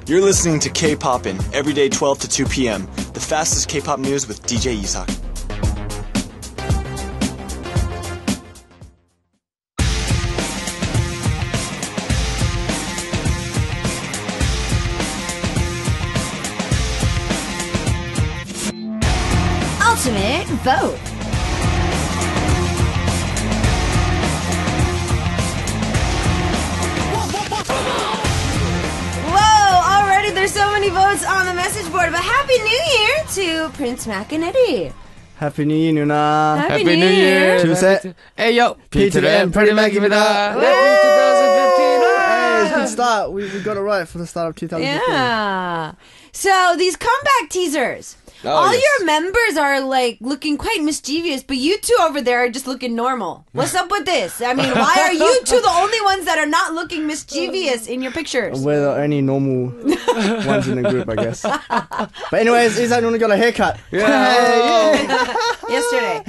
You're listening to Kpoppin, every day 12 to 2 p.m. The fastest K-pop news with DJ Isak. Ultimate vote. There's so many votes on the message board, but Happy New Year to Prince Mac and Eddy. Happy New Year, 누나. Happy New Year. 둘, 셋. Hey, yo. Peter and Pretty Mac입니다. Hey, it's a good start. We got it right for the start of 2015. Yeah. So, these comeback teasers. All your members are like looking quite mischievous, but you two over there are just looking normal. What's up with this? I mean, why are you two the only ones that are not looking mischievous in your pictures? We're the only normal ones in the group, I guess. But anyways, Isak only got a haircut. Yeah. Yesterday.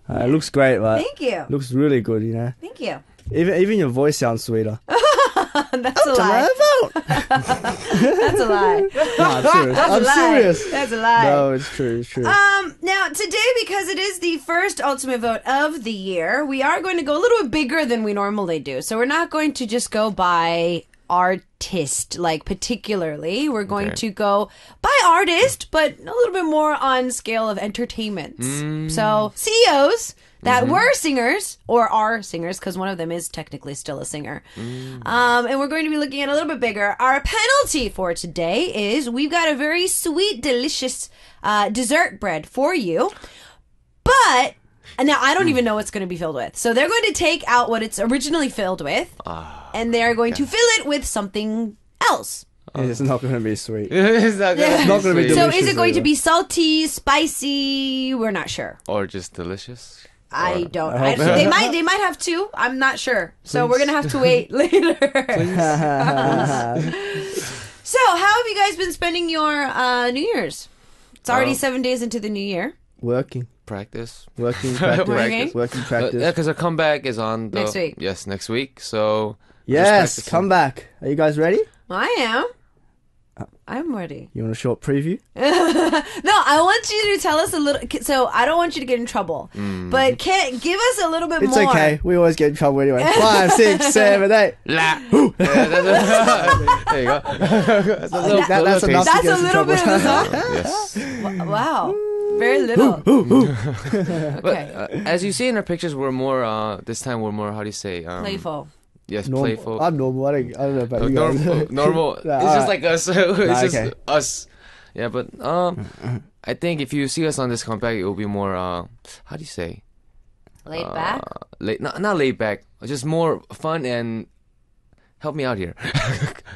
It looks great, like. Thank you. Looks really good, you know. Thank you. Even your voice sounds sweeter. That's a lie. That's a lie. No, I'm serious. I'm serious. That's a lie. No, it's true. It's true. Now, today, because it is the first Ultimate Vote of the year, we are going to go a little bit bigger than we normally do. So we're not going to just go by artist, like particularly. We're going to go by artist, but a little bit more on scale of entertainment. So CEOs that were singers, or are singers, because one of them is technically still a singer. And we're going to be looking at a little bit bigger. Our penalty for today is we've got a very sweet, delicious dessert bread for you. But now I don't even know what's going to be filled with. So they're going to take out what it's originally filled with, and they're going to fill it with something else. It's not going to be sweet. It's not going to be delicious. So is it going to be salty, spicy? We're not sure. Or just delicious? I don't. They might have two. I'm not sure. So we're gonna have to wait later. So how have you guys been spending your New Year's? It's already 7 days into the new year. Working. Practice. Working, practice. Working? Working, practice. Yeah, because our comeback is on next week. Yes, next week. So yes, comeback. Are you guys ready? I am. I'm ready. You want a short preview? No, I want you to tell us a little. So I don't want you to get in trouble, but give us a little bit more. It's okay. We always get in trouble anyway. 5, 6, 7, 8. La. There you go. That's enough. That's a little bit of the song. Yes. Wow. Very little. Okay. As you see in our pictures, we're more. This time we're more. How do you say? Playful. Yes, normal. playful. I'm normal. I don't know about you guys. Normal. Nah, it's just like us. It's okay. just us. Yeah, but I think if you see us on this comeback, it will be more. How do you say? Laid back. Not laid back. Just more fun and. Help me out here.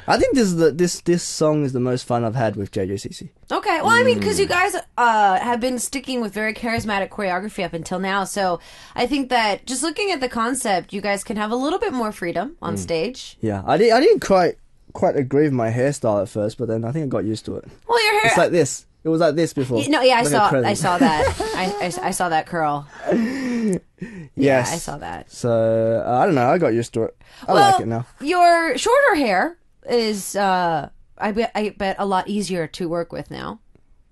I think this song is the most fun I've had with JJCC. Okay, well, I mean, because you guys have been sticking with very charismatic choreography up until now, so I think that just looking at the concept, you guys can have a little bit more freedom on stage. Yeah, I didn't quite agree with my hairstyle at first, but then I think I got used to it. Well, your hair. It's like this. It was like this before. No, yeah, I like saw that. I saw that curl. Yes. Yeah, I saw that. So, I don't know. I got used to it. I like it now. Your shorter hair is, I bet a lot easier to work with now.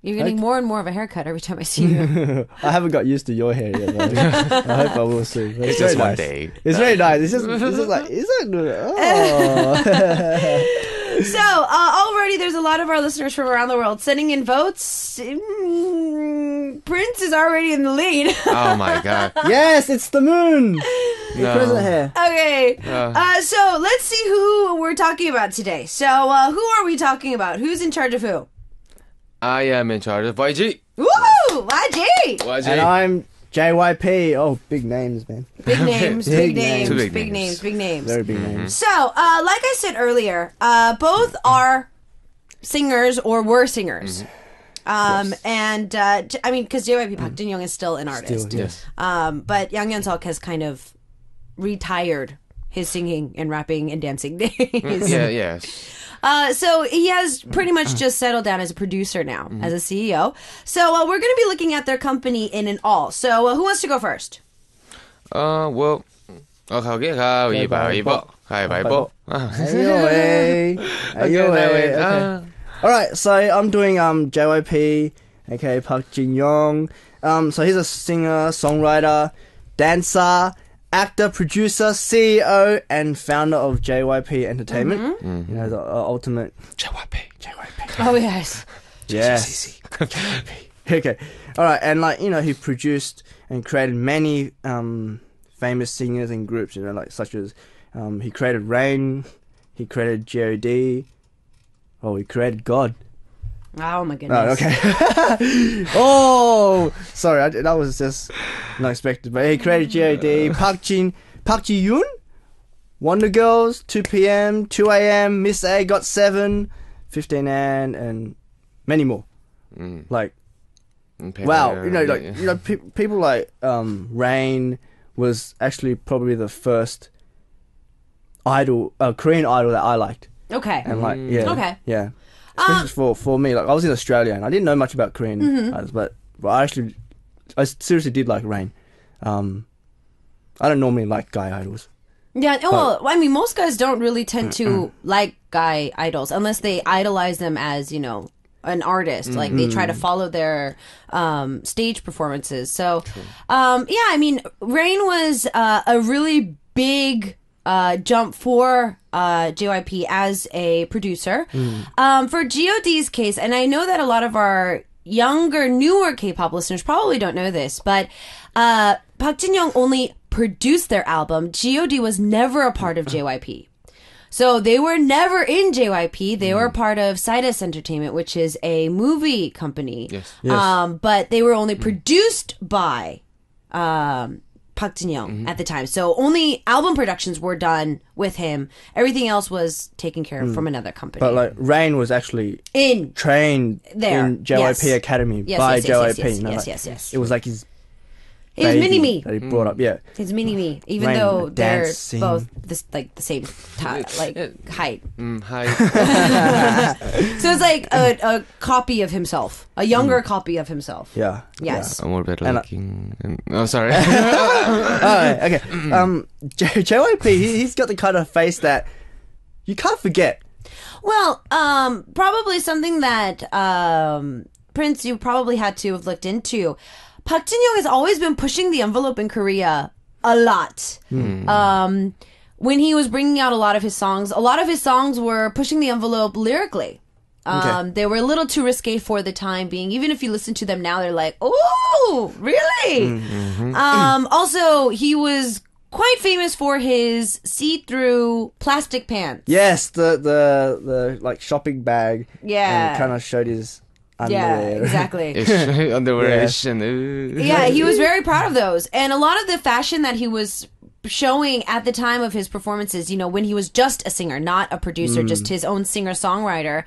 You're getting more and more of a haircut every time I see you. I haven't got used to your hair yet, though. I hope I will soon. It's just one day. It's very nice. It's just like, is that good? Oh. So, already there's a lot of our listeners from around the world sending in votes. Prince is already in the lead. Oh my god. Yes, it's the moon. No. Present hair. Okay. So, let's see who we're talking about today. So, who are we talking about? Who's in charge of who? I am in charge of YG. Woohoo! YG! YG. And I'm JYP. Oh, big names, man. Big names, Big big names, names. big names, big names. Very big names. So, like I said earlier, both are singers or were singers. And, I mean, because JYP Park Jin-young is still an artist. Still, yes. But Yang Hyun-seok has kind of retired his singing and rapping and dancing days. Yes. So he has pretty much just settled down as a producer now, as a CEO. So we're going to be looking at their company in and all. So who wants to go first? Well, 가위바위보. 가위바위보. Ayo, eh. Ayo, eh. Okay. Alright, so I'm doing JYP, aka Park Jin-young. So he's a singer, songwriter, dancer, actor, producer, CEO, and founder of JYP Entertainment. You know, the ultimate JYP. Oh, yes. JJCC. Okay. Alright, and like, you know, he produced and created many famous singers and groups, you know, like such as he created Rain, he created G.O.D. Oh, he created God. Oh, my goodness. Oh, okay. Oh, sorry, that was just not expected. But he created G.O.D. Park Ji-yoon, Wonder Girls, 2 p.m., 2 a.m., Miss A got 7, 15 and many more. Like, wow, you know, like people like Rain was actually probably the first Korean idol that I liked. Okay. And like, yeah. Okay. Especially for me, like I was in Australia and I didn't know much about Korean idols, but I seriously did like Rain. I don't normally like guy idols. Yeah, well, I mean, most guys don't really tend to like guy idols unless they idolize them as, you know, an artist. Like they try to follow their stage performances. So, yeah, I mean, Rain was a really big jump for JYP as a producer. For G.O.D's case, and I know that a lot of our younger, newer K-pop listeners probably don't know this, but Park Jin-young only produced their album. G.O.D was never a part of JYP. So they were never in JYP. They were part of Sidus Entertainment, which is a movie company. Yes. But they were only produced by Park Jin-young at the time. So only album productions were done with him. Everything else was taken care of from another company. But like Rain was actually trained there. in JYP Academy by JYP. Yes. It was like his His mini me. that he brought up. Yeah, His mini me. Even Rain, though they're dancing. both the same height. Hi. So it's like a copy of himself, a younger copy of himself. yeah. Yes. I'm more better And, looking. Oh, sorry. Oh, okay. JYP, he's got the kind of face that you can't forget. Well, probably something that Prince, you probably had to have looked into. Park Jin-young has always been pushing the envelope in Korea a lot. When he was bringing out a lot of his songs were pushing the envelope lyrically. They were a little too risque for the time being. Even if you listen to them now, they're like, oh, really? Also, he was quite famous for his see-through plastic pants. Yes, the like shopping bag. Yeah. and kind of showed his Yeah, underwear. exactly. Underwear-ish Yeah. and Yeah, he was very proud of those. And a lot of the fashion that he was showing at the time of his performances, you know, when he was just a singer, not a producer, just his own singer-songwriter,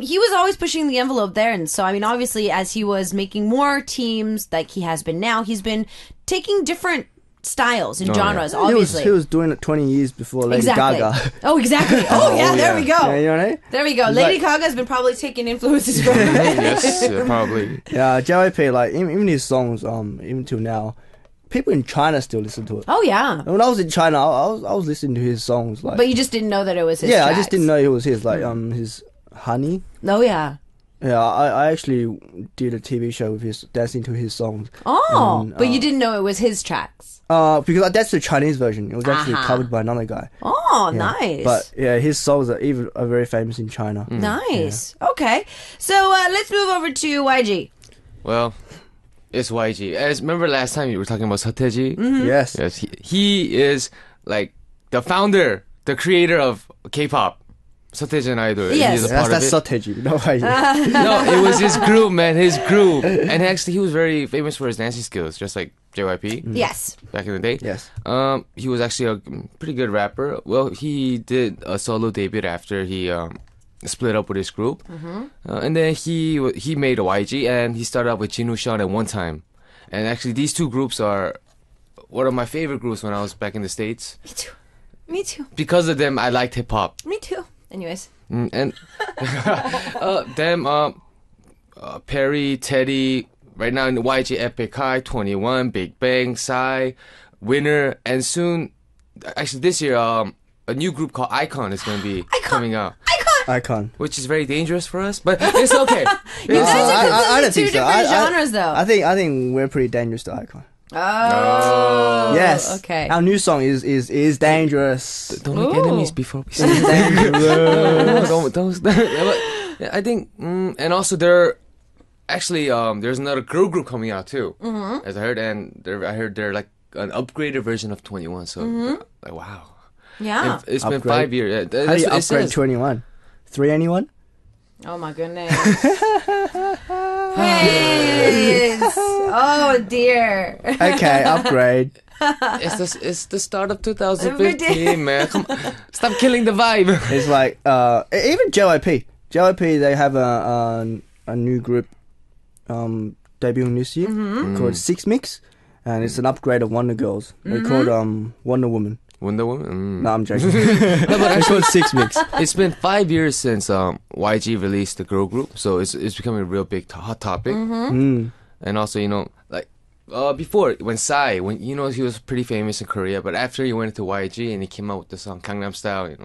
he was always pushing the envelope there. And so, I mean, obviously, as he was making more teams like he has been now, he's been taking different styles and genres, obviously. He was doing it 20 years before Lady Gaga. Oh, exactly. Oh, yeah, there we go. Yeah, you know what I mean? There we go. He's Lady like- Gaga's been probably taking influences from him. yes, probably. Yeah, JYP, like, even his songs, even till now, people in China still listen to it. Oh, yeah. And when I was in China, I was listening to his songs. Like, But you just didn't know that it was his yeah, I tracks. just didn't know it was his. Like, his Honey. Oh, yeah. Yeah, I actually did a TV show with his, dancing to his songs. Oh, And, but you didn't know it was his tracks. Because that's the Chinese version. It was actually covered by another guy. Oh, Yeah. nice. But yeah, his songs are very famous in China. Nice. Okay. So let's move over to YG. Well, it's YG. As remember last time you were talking about Seo Yes. Yes, he is like the founder, the creator of K-pop. Seo Idol. Yes. He's a That's part of it. Soteji. No way. No, it was his group, man. His group. And actually, he was very famous for his dancing skills, just like JYP Yes. back in the day. Yes. He was actually a pretty good rapper. Well, he did a solo debut after he split up with his group. And then he made a YG, and he started out with Jin Woo-sean at one time. And actually, these two groups are one of my favorite groups when I was back in the States. Me too. Me too. Because of them, I liked hip-hop. Me too. Anyways. And Perry, Teddy, right now in the YG Epic High, 21, Big Bang, Psy, Winner, and soon, actually this year, a new group called Icon is going to be coming out. Icon! Icon. which is very dangerous for us, but it's okay. You guys are I completely don't two think so. different genres, though. I think we're pretty dangerous to Icon. Oh. Yes. Okay. Our new song is dangerous. Don't make Ooh. enemies before we start. Dangerous. don't. But I think, and also there's another girl group coming out too, as I heard, and I heard they're like an upgraded version of 21. So like wow, Yeah. And it's been Upgrade. 5 years. Yeah, How do you it upgrade says. 21? 3 anyone? Oh my goodness. Prince. Oh dear. Okay, upgrade. It's the start of 2015, man. Come on. Stop killing the vibe. It's like even JYP. JYP they have a new group debuting this year called Six Mix, and it's an upgrade of Wonder Girls. They're called Wonder Woman. Wonder Woman. No, I'm joking. It's called Six Mix. It's been 5 years since YG released the girl group, so it's becoming a real big hot topic. And also, like before when Psy, he was pretty famous in Korea, but after he went into YG and he came out with the song Gangnam Style,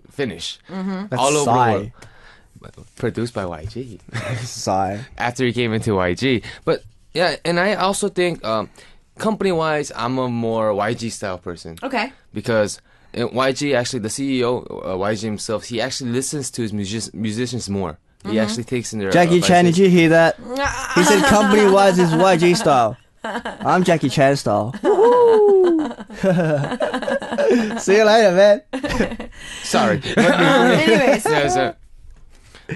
finish That's all over the Psy. world. Produced by YG. Psy. After he came into YG, but yeah, and I also think company-wise, I'm a more YG style person. Okay. Because YG, actually, the CEO, YG himself, he actually listens to his musicians more. He actually takes in their Jackie Chan, did advices. you hear that? He said company-wise is YG style. I'm Jackie Chan style. See you later, man. Sorry. Anyways. Yeah, so,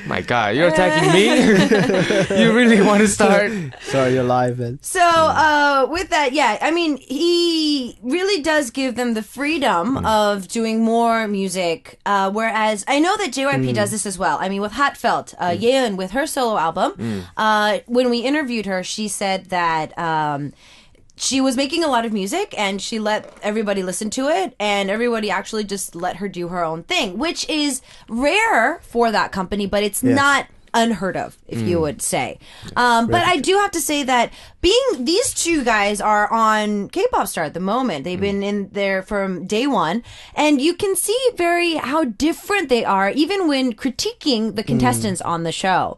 my God, you're attacking me? You really want to start? Sorry, you're live, man. So, with that, yeah, I mean, he really does give them the freedom of doing more music, whereas I know that JYP does this as well. I mean, with Hatfelt, Yeon, with her solo album, when we interviewed her, she said that she was making a lot of music and she let everybody listen to it, and everybody actually just let her do her own thing, which is rare for that company, but it's Yes. not unheard of, if you would say. But I do have to say that these two guys are on K-Pop Star at the moment. They've been in there from day one, and you can see how different they are, even when critiquing the contestants on the show,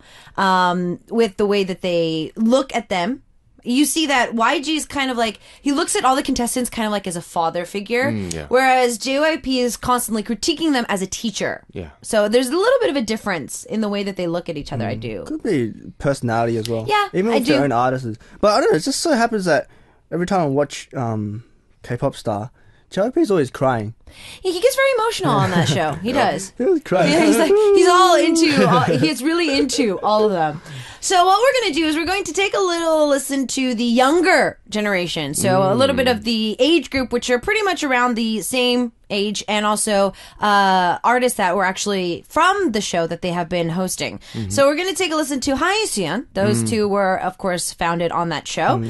with the way that they look at them. You see that YG is kind of like, he looks at all the contestants kind of like as a father figure, yeah. whereas JYP is constantly critiquing them as a teacher. Yeah. So there's a little bit of a difference in the way that they look at each other, I do. Could be personality as well. Yeah, even I with their do. own artists. But I don't know. It just so happens that every time I watch K-pop Star, JYP is always crying. He gets very emotional on that show. He does. He was crying. Yeah, he's all into, he's really into all of them. So what we're going to do is we're going to take a little listen to the younger generation. So a little bit of the age group, which are pretty much around the same age, and also artists that were actually from the show that they have been hosting. So we're going to take a listen to Haesuyeon. Those two were, of course, founded on that show.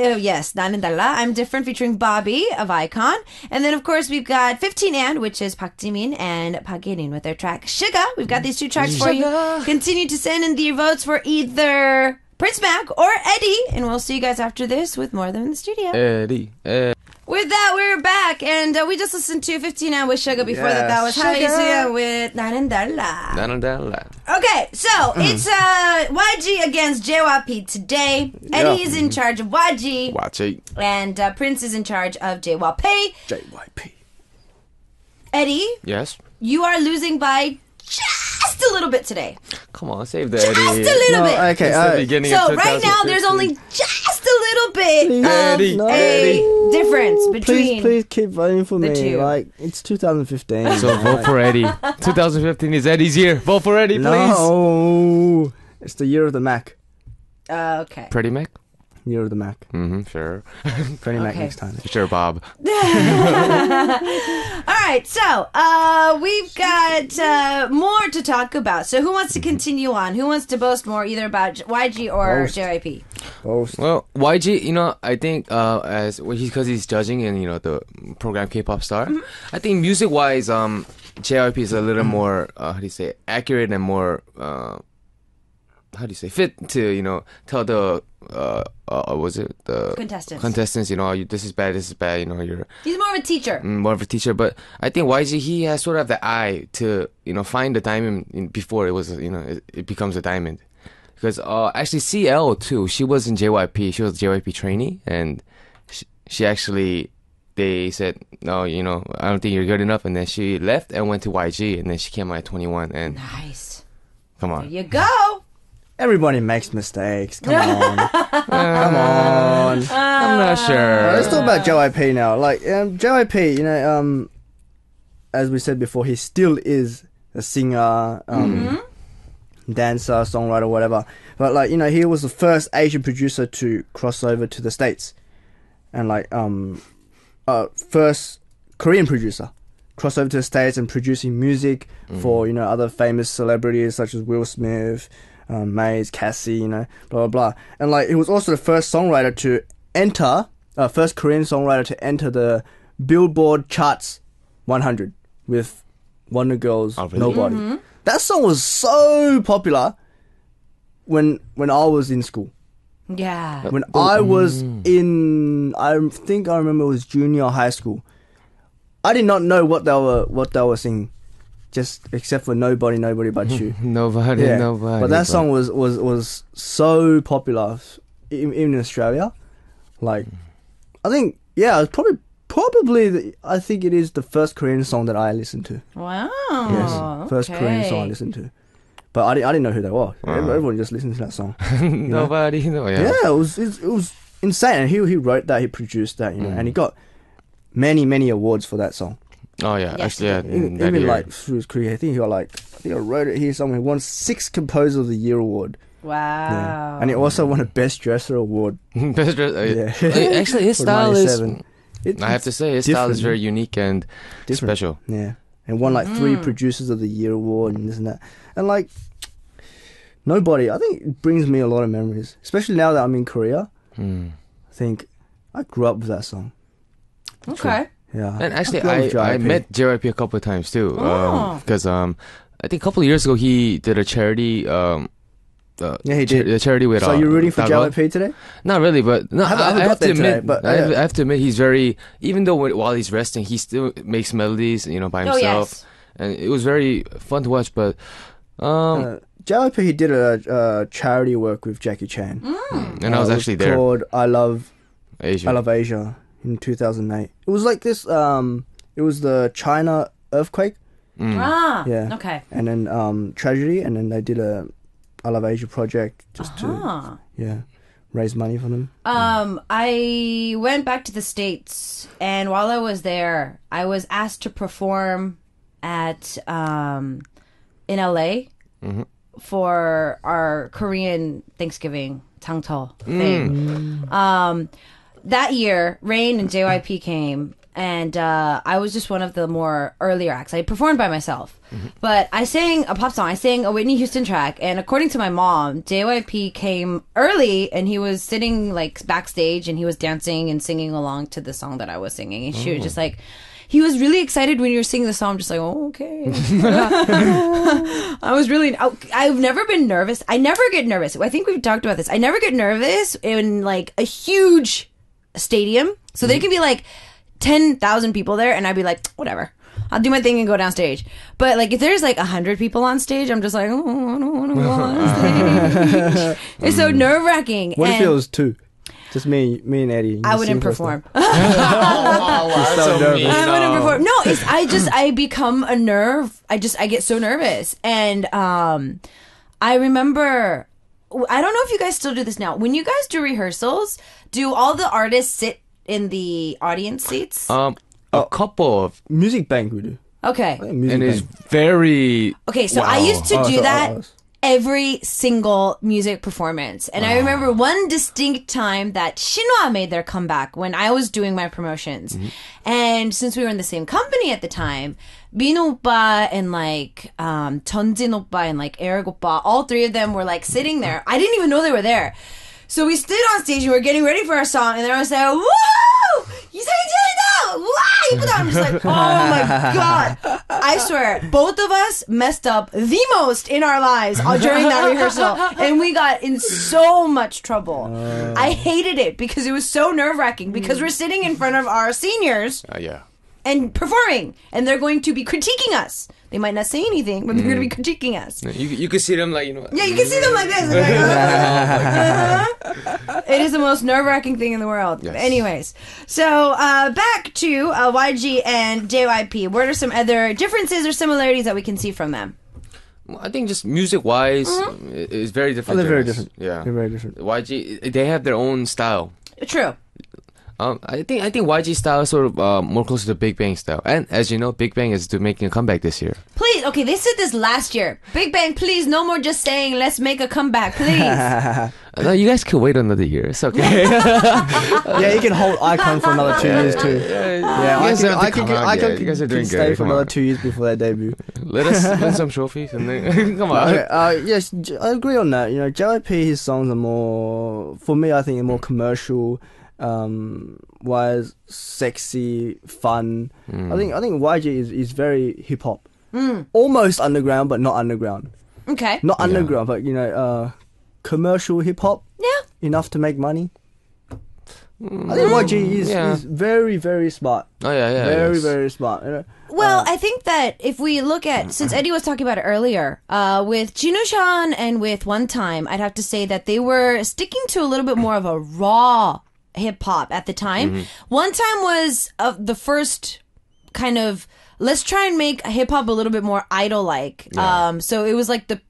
Oh, yes, 나는 달라. I'm Different featuring Bobby of Icon. And then, of course, we've got 15 and, which is Park Jimin and Park Yerin with their track Sugar. We've got these two tracks for you. Continue to send in your votes for either Prince Mac or Eddy. And we'll see you guys after this with more of them in the studio. Eddie. With that, we're back. And we just listened to 15 and with Sugar. Before Yes. that was Sugar. Haesuyeon with 나는 달라. 나는 Okay, so it's YG against JYP today. Eddie is in charge of YG, Watch it. and Prince is in charge of JYP. JYP. Eddie, Yes. you are losing by just a little bit today. Come on, save the Just Eddie. a little bit. Okay. It's the beginning of So right now, there's 2015. only just a little bit Eddie, of Eddie. a difference between. Please keep voting for the me. two. Like, it's 2015. So vote for Eddie. 2015 is Eddie's year. Vote for Eddie, please. No. It's the year of the Mac. Okay. Pretty Mac? Year of the Mac. Sure. Freddie Mac Okay. next time. Sure, Bob. All right, so we've got more to talk about. So who wants to continue on? Who wants to boast more, either about YG or Boast. JYP? Well, YG, I think because he's judging in the program K-Pop Star, I think music-wise, JYP is a little more how do you say it, accurate and more how do you say, fit to, tell the, was it the Contestants, this is bad, you're He's more of a teacher. more of a teacher. But I think YG, he has sort of the eye to, find the diamond before it was, it becomes a diamond. Because actually CL too, she was in JYP, she was a JYP trainee, and she actually, they said, no, I don't think you're good enough, and then she left and went to YG, and then she came out at 21, and Nice. come There on. you go. Everybody makes mistakes. Come on. Come on. I'm not sure. Let's talk about JYP now. Like, JYP, as we said before, he still is a singer, dancer, songwriter, whatever. But, like, he was the first Asian producer to cross over to the States. And, like, first Korean producer cross over to the States and producing music for, other famous celebrities such as Will Smith, Maze, Cassie, blah, blah, blah. And, like, he was also the first songwriter to enter, first Korean songwriter to enter the Billboard Charts 100 with Wonder Girls' Nobody. That song was so popular when I was in school. Yeah. When I was I think I remember it was junior high school. I did not know what they were singing, just except for Nobody But You. Nobody. But that song was so popular, even in Australia. Like, I think it's probably I think it is the first Korean song that I listened to. Wow. Yes, first Korean song I listened to. But I didn't know who they were. Everyone just listened to that song. Nobody. Yeah, it was insane. And he wrote that, he produced that, and he got many awards for that song. Oh yeah, Yes. actually, yeah. Even like through his career, I think I wrote it here somewhere. He won 6 Composer of the Year award. Wow. Yeah. And he also won a Best Dresser award. Best dress. Yeah. Actually, his For style is. 97. I have to say, his style is different. very unique and Different. special. Yeah. And won like 3 Producers of the Year award and this and that. And like, Nobody, I think it brings me a lot of memories. Especially now that I'm in Korea. I think I grew up with that song. Okay. Yeah. And actually, grew up with I JYP. met JYP a couple of times too. Oh. Because I think a couple of years ago he did a charity. Yeah, he did. The charity with. So you're rooting for Dago. JYP today? Not really, but no, I haven't I got have to there today, admit. but, I yeah. have to admit, he's very. Even though while he's resting, he still makes melodies, by Oh, himself, yes. and it was very fun to watch. But JYP, he did a charity work with Jackie Chan. and I was It actually there. Called I Love Asia. Asia in 2008. It was like this. It was the China earthquake. Ah. Yeah. Okay. And then tragedy, and then they did a I Love Asia project just to raise money for them. I went back to the States, and while I was there, I was asked to perform at in LA for our Korean Thanksgiving Tangto thing. That year, Rain and JYP came, and I was just one of the more earlier acts. I performed by myself, but I sang a pop song. I sang a Whitney Houston track, and according to my mom, JYP came early, and he was sitting like backstage, and he was dancing and singing along to the song that I was singing, and she was just like. He was really excited when you were singing the song. I'm just like, oh, okay. I was really. I've never been nervous. I never get nervous. I think we've talked about this. I never get nervous in like a huge stadium. So there can be like 10,000 people there, and I'd be like, whatever. I'll do my thing and go down stage. But like if there's like 100 people on stage, I'm just like, oh, I don't want to go on stage. It's so nerve wracking. What if it was 2? Just me and Eddie. I wouldn't perform. So nervous. I wouldn't perform. No, I become a nerve. I get so nervous. And I remember, I don't know if you guys still do this now. When you guys do rehearsals, do all the artists sit in the audience seats? A couple of, Music Bank we do. Okay. Music and it's Bank. very. Okay, so wow. I used to do so- that every single music performance. And I remember one distinct time that Shinhwa made their comeback when I was doing my promotions. And since we were in the same company at the time, Min Oppa and like Jeonjin Oppa and like Eric Oppa, all 3 of them were like sitting there. I didn't even know they were there. So we stood on stage and we were getting ready for our song, and then I was like, "Woo! 이상해진다! Wow!" I'm just like, "Oh my god!" I swear, both of us messed up the most in our lives during that rehearsal, and we got in so much trouble. I hated it because it was so nerve-wracking because we're sitting in front of our seniors Yeah. and performing, and they're going to be critiquing us. They might not say anything, but they're going to be critiquing us. You could see them like, Yeah, you can see them like this. It is the most nerve-wracking thing in the world. Yes. Anyways, so back to YG and JYP. What are some other differences or similarities that we can see from them? I think just music-wise, it's very different. They're very different. Yeah. They're very different. YG, they have their own style. True. I think YG style is sort of more closer to Big Bang style. And as you know, Big Bang is making a comeback this year. Please, okay, they said this last year. Big Bang, please, no more just saying, let's make a comeback, please. No, you guys can wait another year. It's okay. Yeah, you can hold Icon for another 2 years too. Yeah, You guys have to I can come on, Icon yeah. You guys are can doing stay great. for Come another on. 2 years before their debut. Let us win some trophies and then come on. Okay, yes, I agree on that. You know, JYP, his songs are more, for me, I think, are more commercial, wise, sexy, fun. I think YG is very hip hop, almost underground, but not underground. Okay. Not underground, but you know, commercial hip hop. Yeah. Enough to make money. I think YG is very, very smart. Oh yeah. Very, yes. very smart. You know? Well, I think that if we look at, since Eddie was talking about it earlier, with Jinushan and with One Time, I'd have to say that they were sticking to a little bit more of a raw hip hop at the time. One Time was the first kind of, let's try and make hip hop a little bit more idol-like. So it was like the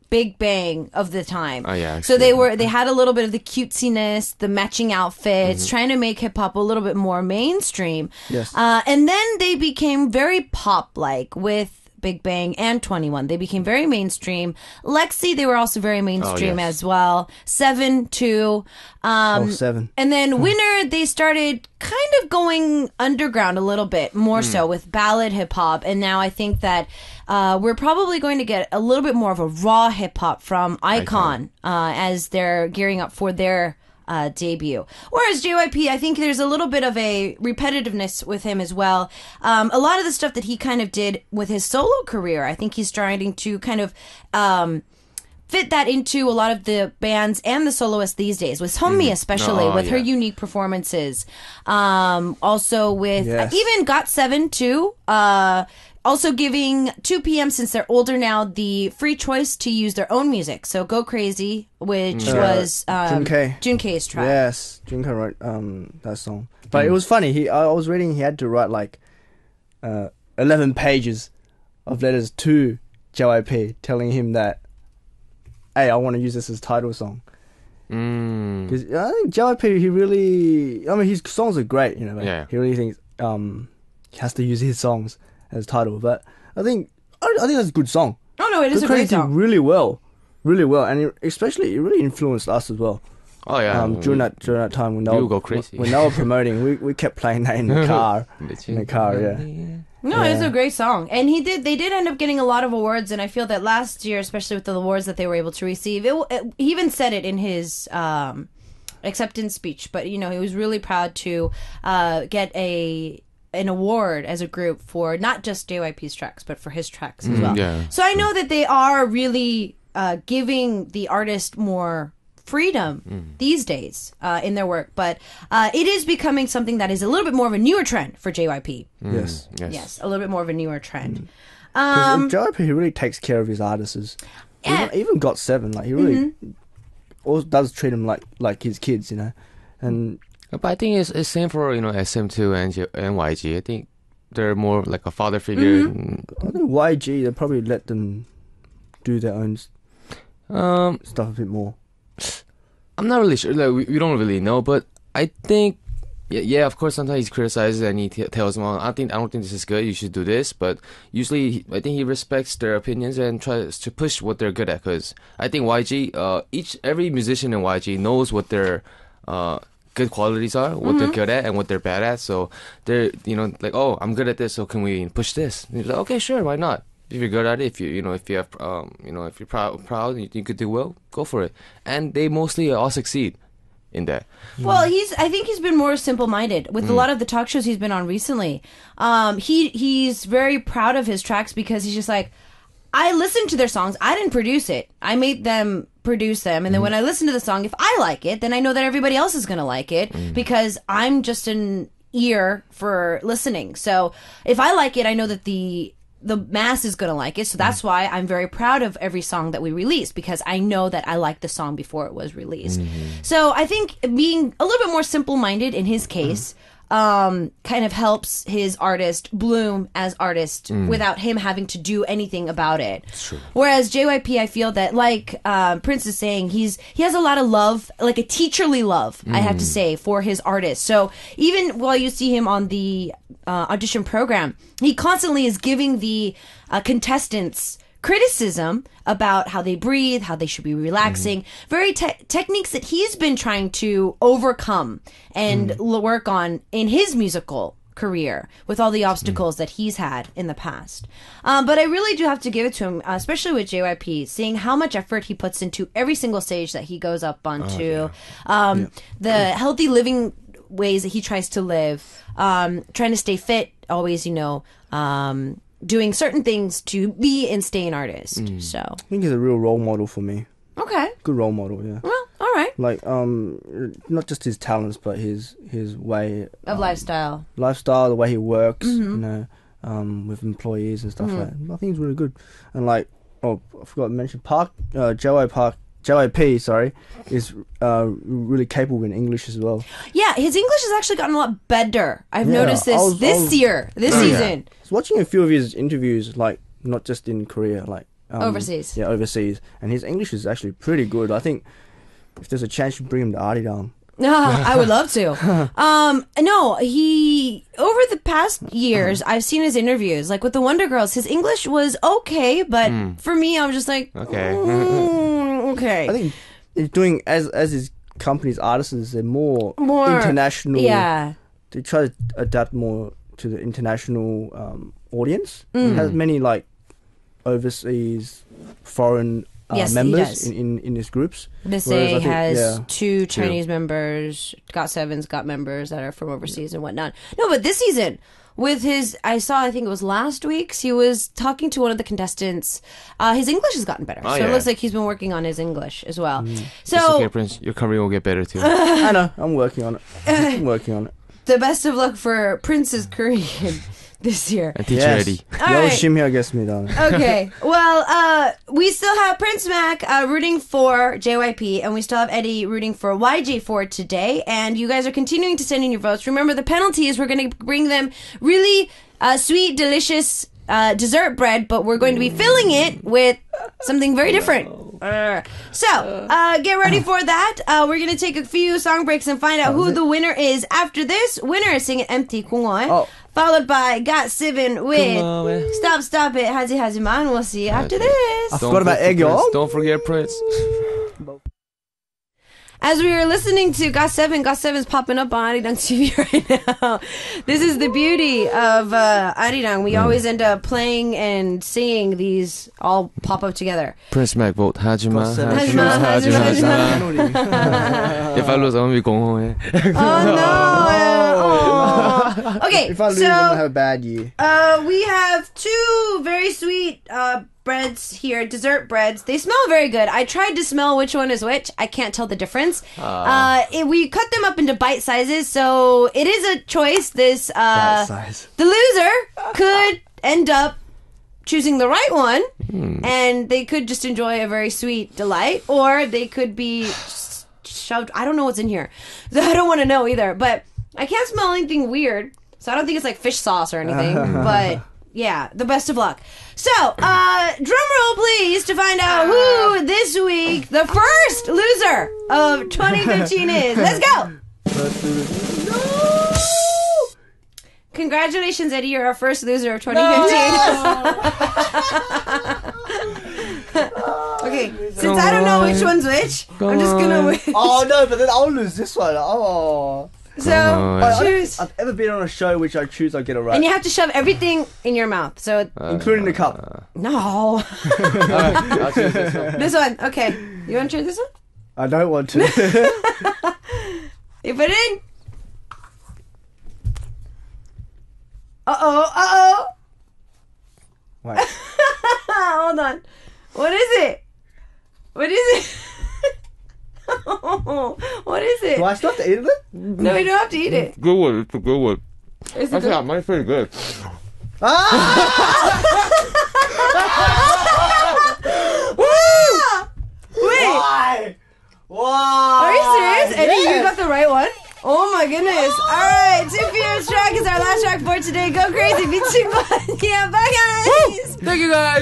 Big Bang of the time. Oh, yeah, So they had a little bit of the cutesiness, the matching outfits, trying to make hip hop a little bit more mainstream. Yes. And then they became very pop-like with Big Bang and 21. They became very mainstream. Lexi, they were also very mainstream yes. as well. 7 too. 7. And then Winner, they started kind of going underground a little bit more so with ballad hip hop. And now I think that we're probably going to get a little bit more of a raw hip hop from Icon as they're gearing up for their debut. Whereas JYP, I think there's a little bit of a repetitiveness with him as well. A lot of the stuff that he kind of did with his solo career, I think he's starting to kind of fit that into a lot of the bands and the soloists these days, with Sunmi especially, with her unique performances. Also with even GOT7 too. Also giving 2 p.m., since they're older now, the free choice to use their own music. So Go Crazy, which was Junkei's track. Yes, Junkei wrote that song. But it was funny. I was reading he had to write like 11 pages of letters to JYP telling him that, hey, I want to use this as title song. Because I think JYP, he really, I mean, his songs are great, you know. Like, he really thinks he has to use his songs as title, but I think that's a good song. Oh no, it is a great song. Really well, and it really influenced us as well. Oh yeah, during that time when they go crazy. when they were promoting, we kept playing that in the car. No, it's a great song, and they did end up getting a lot of awards, and I feel that last year, especially with the awards that they were able to receive, he even said it in his acceptance speech. But you know, he was really proud to get an award as a group for not just JYP's tracks, but for his tracks as well. Yeah. So I know that they are really giving the artist more freedom these days in their work, but it is becoming something that is a little bit more of a newer trend for JYP. Yes, a little bit more of a newer trend. JYP, he really takes care of his artists. Even GOT7, like he really also does treat them like his kids, you know, and. But I think it's same for SM2 and YG. I think they're more like a father figure. I think YG, they probably let them do their own stuff a bit more. I'm not really sure. Like, we don't really know, but I think, of course, sometimes he criticizes and he tells them, I don't think this is good. You should do this. But usually, I think he respects their opinions and tries to push what they're good at. Because I think YG, every musician in YG knows what their good qualities are, what they're good at and what they're bad at. So they're, like, oh, I'm good at this, so can we push this? And he's like, okay, sure, why not? If you're good at it, if you're proud, you think you could do well, go for it. And they mostly all succeed. in that. Well, I think he's been more simple-minded with a lot of the talk shows he's been on recently. He's very proud of his tracks because he's just like, I listened to their songs. I didn't produce it. I made them produce them. And then when I listen to the song, if I like it, then I know that everybody else is going to like it because I'm just an ear for listening. So if I like it, I know that the mass is going to like it. So that's why I'm very proud of every song that we release because I know that I liked the song before it was released. So I think being a little bit more simple-minded in his case kind of helps his artist bloom as artist without him having to do anything about it. Whereas JYP, I feel that like Prince is saying, he has a lot of love, like a teacherly love, I have to say, for his artist. So even while you see him on the audition program, he constantly is giving the contestants criticism about how they breathe, how they should be relaxing, very techniques that he's been trying to overcome and work on in his musical career with all the obstacles that he's had in the past. But I really do have to give it to him, especially with JYP, seeing how much effort he puts into every single stage that he goes up onto, the healthy living ways that he tries to live, trying to stay fit, always, doing certain things to be and stay an artist. So I think he's a real role model for me. okay, Good role model, yeah. well, all right, Like not just his talents, but his way of lifestyle. the way he works, with employees and stuff like that. I think he's really good. And like, I forgot to mention JYP, sorry, is really capable in English as well. Yeah, his English has actually gotten a lot better. I've Yeah, noticed I was- this season. I was watching a few of his interviews, like not just in Korea, like Overseas. Yeah, overseas, and his English is actually pretty good. I think if there's a chance, you bring him to Arirang. I would love to. No, he over the past years, I've seen his interviews, like with the Wonder Girls. His English was okay, but for me, I was just like, Okay. okay. I think he's doing as his company's artists, they're more international. Yeah. They try to adapt more to the international audience. He has many like overseas foreign Yes, he members does. in his groups. Miss Whereas I A think- has yeah. 2 Chinese members. GOT7's got members that are from overseas and whatnot. No, but this season, with his, I think it was last week's, he was talking to one of the contestants. His English has gotten better. Oh, so it yeah. looks like he's been working on his English as well. It's So okay, Prince. Your career will get better too. I know. I'm working on it. the best of luck for Prince's Korean this year. And teacher Yes. Eddy. All right. 열심히 하겠습니다. Okay. Well, we still have Prince Mac rooting for JYP, and we still have Eddy rooting for YG for today. And you guys are continuing to send in your votes. Remember, the penalty is we're going to bring them really sweet, delicious dessert bread, but we're going to be filling it with something very different. So, get ready for that. We're going to take a few song breaks and find out who the winner is. After this, winner is singing Empty 공원, followed by GOT7 with Stop It, 하지 마. We'll see you after this. I forgot about 애교. Don't forget Prince. As we were listening to GOT7's popping up on Arirang TV right now. This is the beauty of Arirang. We always end up playing and singing these all pop up together. Prince Mac vote. 하지마. 하지마. If I lose, I'm gonna be 공허해. Oh no! Okay, If I lose, I'm gonna have so a bad year. we have 2 very sweet breads here, dessert breads. They smell very good. I tried to smell which one is which. I can't tell the difference. We cut them up into bite sizes, so it is a choice. This Size. the loser could end up choosing the right one, and they could just enjoy a very sweet delight, or they could be shoved. I don't know what's in here. I don't want to know either, but I can't smell anything weird, so I don't think it's like fish sauce or anything, but yeah, the best of luck. So, drum roll please to find out who this week the first loser of 2015 is. Let's go! Congratulations, Eddy. You're our first loser of 2015. Okay, since I don't know which one's which, I'm just gonna win. Oh no, but then I'll lose this one. Oh. So, choose. I've ever been on a show which I choose, I get it right. And you have to shove everything in your mouth. So, including the cup. no. I'll choose this one. This one. Okay. You want to try this one? I don't want to. You put it in. Uh-oh. What? Hold on. What is it? What is it? What is it? Do I still have to eat it? No, you don't have to eat it. Good one. It's a good one. Is it I good? think mine's pretty good. Wait. Why? Are you serious? Eddie, Yes. you got the right one? Oh my goodness. Alright, 2 p.m. track is our last track for today. Go crazy, be too fun. Yeah, bye guys. Thank you guys.